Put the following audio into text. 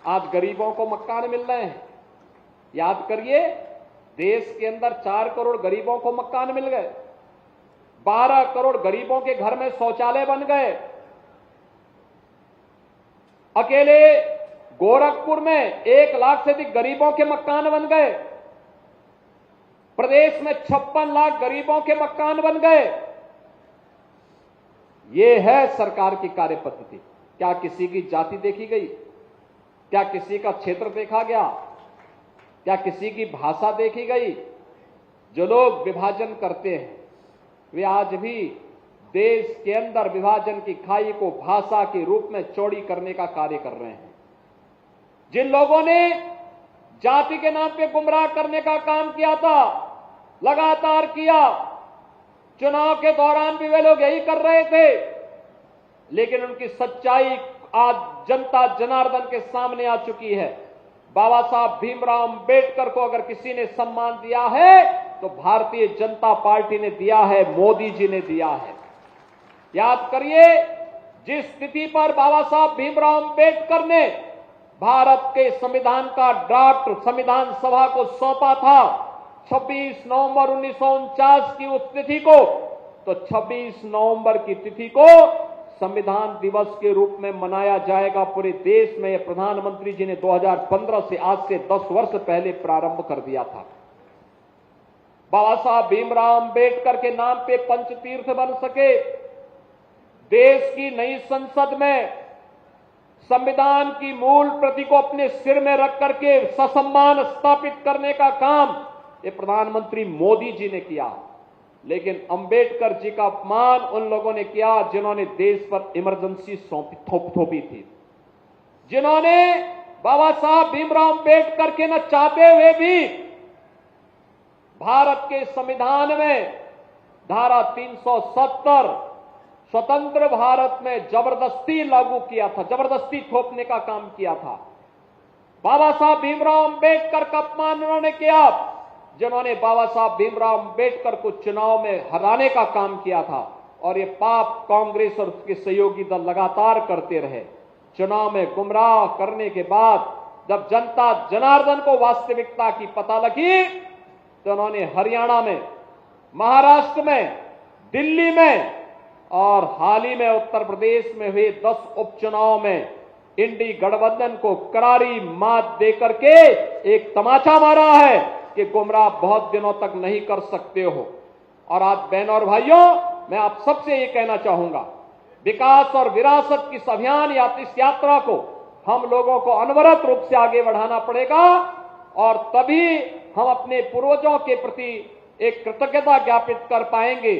आज गरीबों को मकान मिल रहे हैं। याद करिए, देश के अंदर 4 करोड़ गरीबों को मकान मिल गए, 12 करोड़ गरीबों के घर में शौचालय बन गए। अकेले गोरखपुर में 1 लाख से अधिक गरीबों के मकान बन गए। प्रदेश में 56 लाख गरीबों के मकान बन गए। ये है सरकार की कार्य पद्धति। क्या किसी की जाति देखी गई? क्या किसी का क्षेत्र देखा गया? क्या किसी की भाषा देखी गई? जो लोग विभाजन करते हैं वे आज भी देश के अंदर विभाजन की खाई को भाषा के रूप में चौड़ी करने का कार्य कर रहे हैं। जिन लोगों ने जाति के नाम पे गुमराह करने का काम किया था, लगातार किया, चुनाव के दौरान भी वे लोग यही कर रहे थे, लेकिन उनकी सच्चाई आज जनता जनार्दन के सामने आ चुकी है। बाबा साहब भीमराव अंबेडकर को अगर किसी ने सम्मान दिया है तो भारतीय जनता पार्टी ने दिया है, मोदी जी ने दिया है। याद करिए, जिस तिथि पर बाबा साहब भीमराव अंबेडकर ने भारत के संविधान का ड्राफ्ट संविधान सभा को सौंपा था, 26 नवंबर 1949 की उस तिथि को, तो 26 नवंबर की तिथि को संविधान दिवस के रूप में मनाया जाएगा पूरे देश में। यह प्रधानमंत्री जी ने 2015 से आज से 10 वर्ष पहले प्रारंभ कर दिया था। बाबा साहब भीमराव अंबेडकर के नाम पे पंचतीर्थ बन सके। देश की नई संसद में संविधान की मूल प्रति को अपने सिर में रख करके ससम्मान स्थापित करने का काम ये प्रधानमंत्री मोदी जी ने किया। लेकिन अंबेडकर जी का अपमान उन लोगों ने किया जिन्होंने देश पर इमरजेंसी थोपी थी, जिन्होंने बाबा साहब भीमराव अंबेडकर के न चाहते हुए भी भारत के संविधान में धारा 370 स्वतंत्र भारत में जबरदस्ती लागू किया था, जबरदस्ती थोपने का काम किया था। बाबा साहब भीमराव अंबेडकर का अपमान उन्होंने किया जिन्होंने बाबा साहब भीमराव अंबेडकर को चुनाव में हराने का काम किया था, और ये पाप कांग्रेस और उसके सहयोगी दल लगातार करते रहे। चुनाव में गुमराह करने के बाद जब जनता जनार्दन को वास्तविकता की पता लगी तो उन्होंने हरियाणा में, महाराष्ट्र में, दिल्ली में और हाल ही में उत्तर प्रदेश में हुए 10 उपचुनाव में इंडी गठबंधन को करारी मात देकर के एक तमाचा मारा है कि गुमराह बहुत दिनों तक नहीं कर सकते हो। और आज बहनों और भाइयों, मैं आप सबसे ये कहना चाहूंगा, विकास और विरासत की इस अभियान या इस यात्रा को हम लोगों को अनवरत रूप से आगे बढ़ाना पड़ेगा, और तभी हम अपने पूर्वजों के प्रति एक कृतज्ञता ज्ञापित कर पाएंगे।